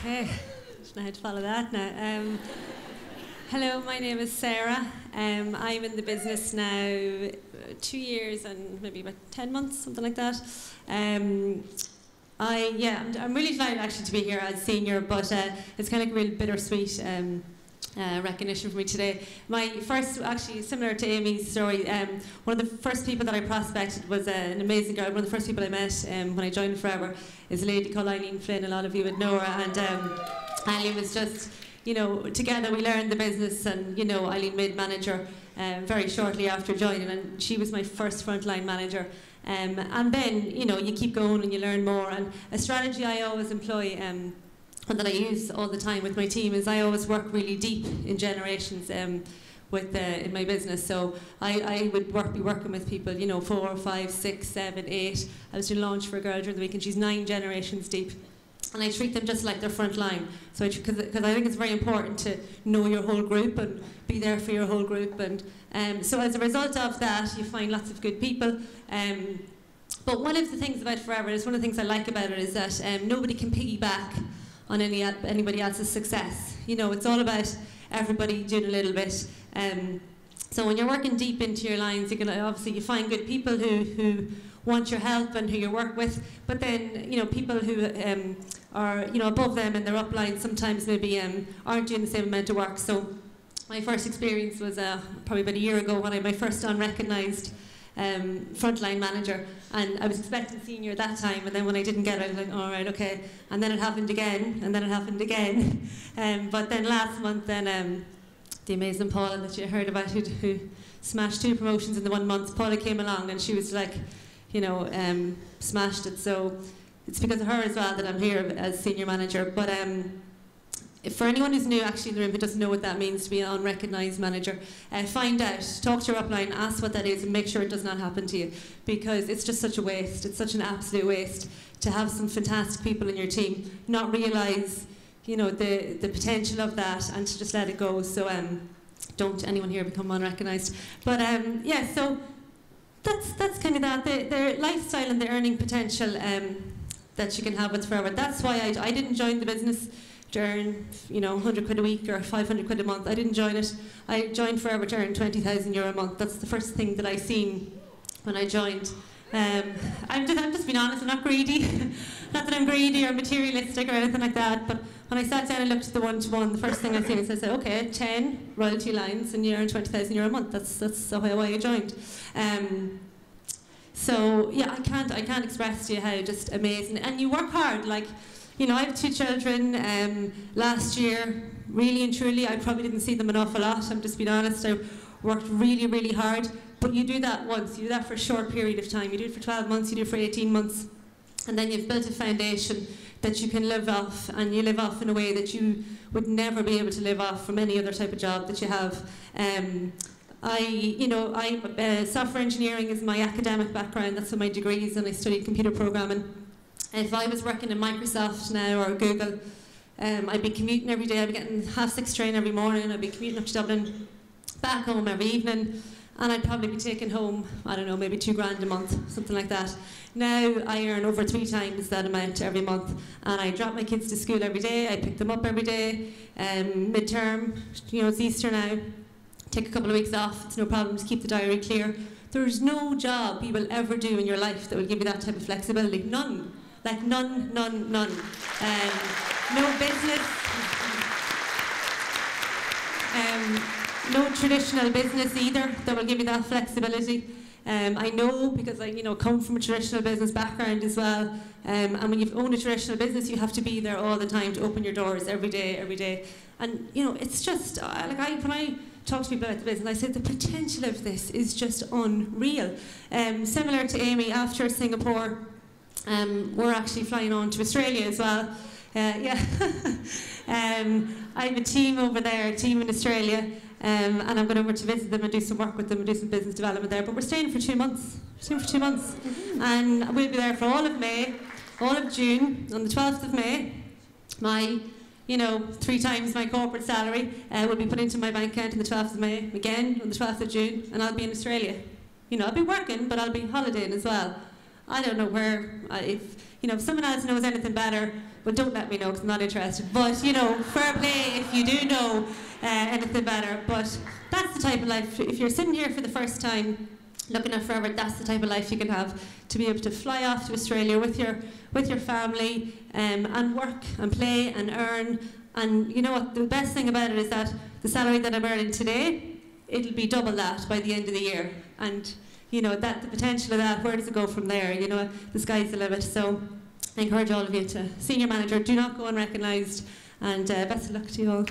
Okay, I don't know how to follow that now. Hello, my name is Sarah. I'm in the business now 2 years and maybe about 10 months, something like that. I'm really delighted actually to be here as senior, but it's kind of like a real bittersweet recognition for me today. My first, actually similar to Amy's story, one of the first people that I prospected was an amazing girl. One of the first people I met when I joined Forever is a lady called Eileen Flynn. A lot of you would know her, and Eileen was just, you know, together we learned the business, and you know, Eileen made manager very shortly after joining, and she was my first frontline manager. And then, you know, you keep going and you learn more. And a strategy I always employ, and that I use all the time with my team, is I always work really deep in generations in my business. So I would be working with people, you know, 4, 5, 6, 7, 8. I was doing launch for a girl during the week, and she's 9 generations deep. And I treat them just like their front line. So because I think it's very important to know your whole group and be there for your whole group. And so as a result of that, you find lots of good people. But one of the things about Forever is, one of the things I like about it is that nobody can piggyback on anybody else's success. You know, it's all about everybody doing a little bit. So when you're working deep into your lines, you're gonna obviously you find good people who want your help and who you work with. But then, you know, people who are, you know, above them in their upline sometimes maybe aren't doing the same amount of work. So my first experience was probably about a year ago when I my first unrecognised frontline manager, and I was expecting senior at that time, and then when I didn't get it, I was like, all right, okay. And then it happened again, and then it happened again. But then last month, then the amazing Paula that you heard about, who smashed 2 promotions in the 1 month, Paula came along, and she was like, you know, smashed it. So it's because of her as well that I'm here as senior manager. But for anyone who's new actually in the room who doesn't know what that means to be an unrecognised manager, find out, talk to your upline, ask what that is, and make sure it does not happen to you, because it's just such a waste. It's such an absolute waste to have some fantastic people in your team not realise, you know, the potential of that, and to just let it go. So don't anyone here become unrecognised. But yeah, so that's kind of that. The lifestyle and the earning potential that you can have with Forever. That's why I didn't join the business to earn, you know, 100 quid a week or 500 quid a month. I didn't join it. I joined Forever to earn 20,000 euro a month. That's the first thing that I seen when I joined. I'm just being honest, I'm not greedy. Not that I'm greedy or materialistic or anything like that, but when I sat down and looked at the one-to-one, the first thing I seen is I said, okay, 10 royalty lines and you earn 20,000 euro a month. That's why I joined. So yeah, I can't express to you how just amazing. And you work hard, like, you know, I have 2 children. Last year, really and truly, I probably didn't see them an awful lot. I'm just being honest. I worked really, really hard. But you do that once. You do that for a short period of time. You do it for 12 months. You do it for 18 months. And then you've built a foundation that you can live off. And you live off in a way that you would never be able to live off from any other type of job that you have. Software engineering is my academic background. That's what my degree is. And I studied computer programming. If I was working in Microsoft now or Google, I'd be commuting every day. I'd be getting 6:30 train every morning. I'd be commuting up to Dublin, back home every evening, and I'd probably be taking home, I don't know, maybe 2 grand a month, something like that. Now I earn over 3 times that amount every month, and I drop my kids to school every day. I pick them up every day. Midterm, you know, it's Easter now. Take a couple of weeks off. It's no problem. Just keep the diary clear. There's no job you will ever do in your life that will give you that type of flexibility. None. Like none. No business, no traditional business either that will give you that flexibility. I know because I, you know, come from a traditional business background as well. And when you own a traditional business, you have to be there all the time to open your doors every day. And you know, it's just when I talk to people about the business, I say the potential of this is just unreal. Similar to Amy, after Singapore. We're actually flying on to Australia as well. I have a team over there, a team in Australia, and I'm going over to visit them and do some work with them and do some business development there. But we're staying for 2 months. And we'll be there for all of May, all of June. On the 12th of May, my, you know, 3 times my corporate salary will be put into my bank account on the 12th of May, again on the 12th of June, and I'll be in Australia. You know, I'll be working, but I'll be holidaying as well. I don't know where, if someone else knows anything better, well, don't let me know because I'm not interested. But, fair play if you do know anything better. But that's the type of life, if you're sitting here for the first time, looking at forever, that's the type of life you can have, to be able to fly off to Australia with your family and work and play and earn. And you know what, the best thing about it is that the salary that I'm earning today, it'll be double that by the end of the year. And that the potential of that, where does it go from there? The sky's the limit. So I encourage all of you to, senior manager, do not go unrecognised, and best of luck to you all.